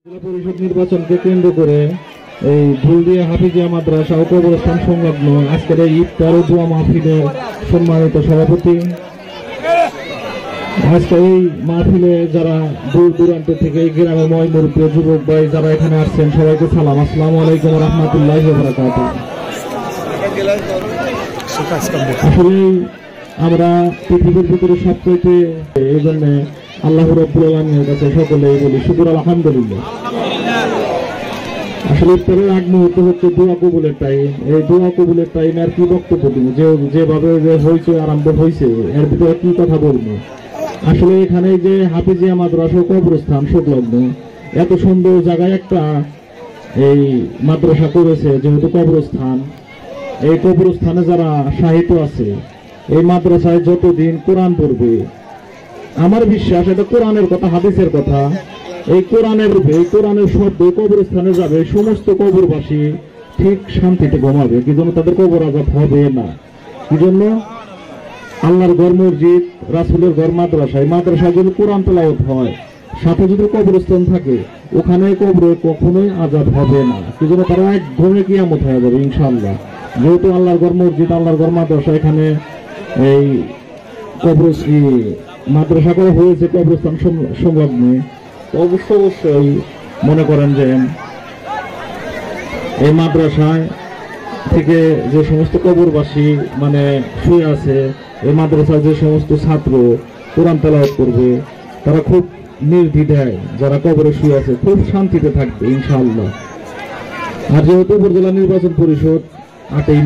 জেলা পরিষদ নির্বাচনকে কেন্দ্র করে এই ধুলদিয়া হাফিজিয়া মাদ্রাসা ও কবরস্থান সংলগ্ন আজকের এই ইফতার ও দোয়া মাহফিলের সম্মানিত সভাপতি, আজকে এই মাহফিলে যারা দূর দূরান্ত থেকে এই গ্রামের ময় মুরব্বী যুবক ভাই যারা এখানে আসছেন সবাইকে সালাম, আসসালামু আলাইকুম ওয়া রাহমাতুল্লাহি ওয়া বারাকাতুহু। আসলে আমরা পৃথিবীর ভিতরে সবচেয়ে এই জন্য আল্লাহ রাব্বুল আলামিনের কাছে সকলেই বলি শুকর আলহামদুলিল্লাহ। আসলে ইফতারের আগ মুহূর্ত হচ্ছে দোয়া কবুলের টাইম। এই দোয়া কবুলের টাইম আর কি বক্তব্য দিব, যেভাবে হয়েছে আরম্ভ হয়েছে এর ভিতরে কি কথা বলবো। আসলে এখানে যে হাফিজিয়া মাদ্রাসা কবরস্থান সংলগ্ন এত সুন্দর জায়গায় একটা এই মাদ্রাসা করেছে, যেহেতু কবরস্থান, এই কবরস্থানে যারা সাহিত্য আছে এই মাদ্রাসায় যতদিন কোরআন পড়বে, আমার বিশ্বাস এটা কোরআনের কথা, হাদিসের কথা, এই কোরআনের রূপে কোরআনের শব্দ কবরস্থানে যাবে, সমস্ত কবরবাসী ঠিক শান্তিতে ঘুমাবে। কি জন্য? তাদের কবর আযাব হবে না। কি জন্য? আল্লাহর ঘর মসজিদ, রাসূলের ঘর মাদ্রাসা, এই মাদ্রাসায় যদি কোরআন তেলাওয়াত হয়, সাথে যদি কবরস্থান থাকে, ওখানে কবরে কখনোই আযাব হবে না। কি জন্য? তারা এক ঘুমে কিয়ামত হয়ে যাবে ইনশাআল্লাহ। যেহেতু আল্লাহর ঘর মসজিদ, আল্লাহর ঘর মাদ্রাসা, এখানে এই মাদ্রাসা করা হয়েছে কবরস্থান সংলগ্ন, অবশ্যই মনে করেন যে এই মাদ্রাসায় থেকে যে সমস্ত কবরবাসী মানে শুয়ে আছে, এই মাদ্রাসায় যে সমস্ত ছাত্র কোরআন তেলাওয়াত করবে, তারা খুব নির্দ্বিধায় যারা কবরে শুয়ে আছে খুব শান্তিতে থাকবে ইনশাআল্লাহ। আর যেহেতু উপজেলা নির্বাচন পরিষদ 8ই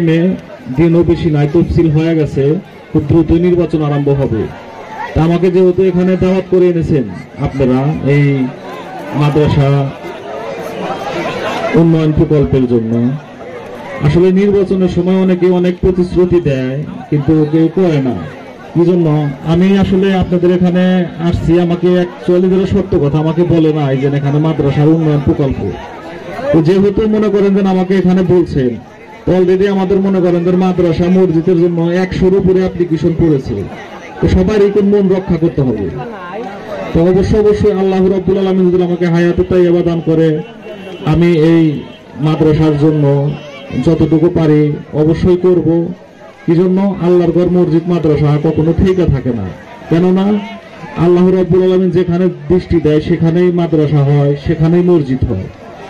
মে দিনও বেশি নাই, তফসিল হয়ে গেছে, খুব দ্রুত নির্বাচন আরম্ভ হবে। তা আমাকে যেহেতু এখানে দাওয়াত করে এনেছেন আপনারা এই মাদ্রাসা উন্নয়ন প্রকল্পের জন্য, আসলে নির্বাচনের সময় অনেকে অনেক প্রতিশ্রুতি দেয় কিন্তু কেউ করে না। কি জন্য আমি আসলে আপনাদের এখানে আসছি, আমাকে অ্যাকচুয়ালি যেটা সত্য কথা আমাকে বলে নাই যে এখানে মাদ্রাসার উন্নয়ন প্রকল্প। তো যেহেতু মনে করেন যে আমাকে এখানে বলছেন, অলরেডি আমাদের মনে করেন যে মাদ্রাসা মসজিদের জন্য 100-র উপরে অ্যাপ্লিকেশন পড়েছে। তো সবারই কোন মন রক্ষা করতে হবে। তো অবশ্যই আল্লাহ রাব্বুল আলামিন যদি আমাকে হায়াতে তাইয়্যিবা দান করে, আমি এই মাদ্রাসার জন্য যতটুকু পারি অবশ্যই করব। কি জন্য? আল্লাহর ঘর মসজিদ মাদ্রাসা কখনো থেকে থাকে না, কেননা আল্লাহ রাব্বুল আলামিন যেখানে দৃষ্টি দেয় সেখানেই মাদ্রাসা হয়, সেখানেই মসজিদ হয়।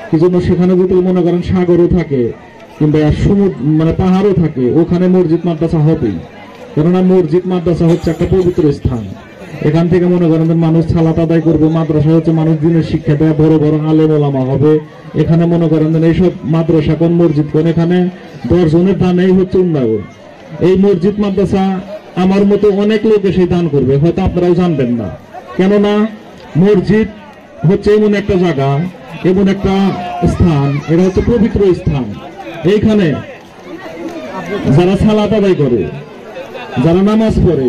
কি জন্য? সেখানে যদি মনে করেন সাগরও থাকে কিংবা সমুদ্র মানে পাহাড়ও থাকে, ওখানে মসজিদ মাদ্রাসা হবেই। কেননা মসজিদ মাদ্রাসা হচ্ছে একটা পবিত্র স্থান। এখান থেকে মনে করেন মানুষ সালাত আদায় করবে, মাদ্রাসা হচ্ছে মানুষ দিনের শিক্ষা দেয়, বড় বড় আলেম ওলামা হবে। এখানে মনে করেন এইসব মাদ্রাসা কোন মসজিদ কোন, এখানে 10 জনের দানেই হচ্ছে উন্নয়ন। এই মসজিদ মাদ্রাসা আমার মতো অনেক লোক এসে দান করবে, হয়তো আপনারাও জানবেন না। কেননা মসজিদ হচ্ছে এমন একটা জায়গা, এমন একটা স্থান, এটা হচ্ছে পবিত্র স্থান। এইখানে যারা সালাত আদায় করে, যারা নামাজ পড়ে,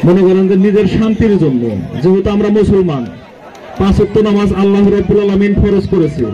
মনে করেন যে নিজের শান্তির জন্য, যেহেতু আমরা মুসলমান, 5 ওয়াক্ত নামাজ আল্লাহ রাব্বুল আলামিন ফরজ করেছে।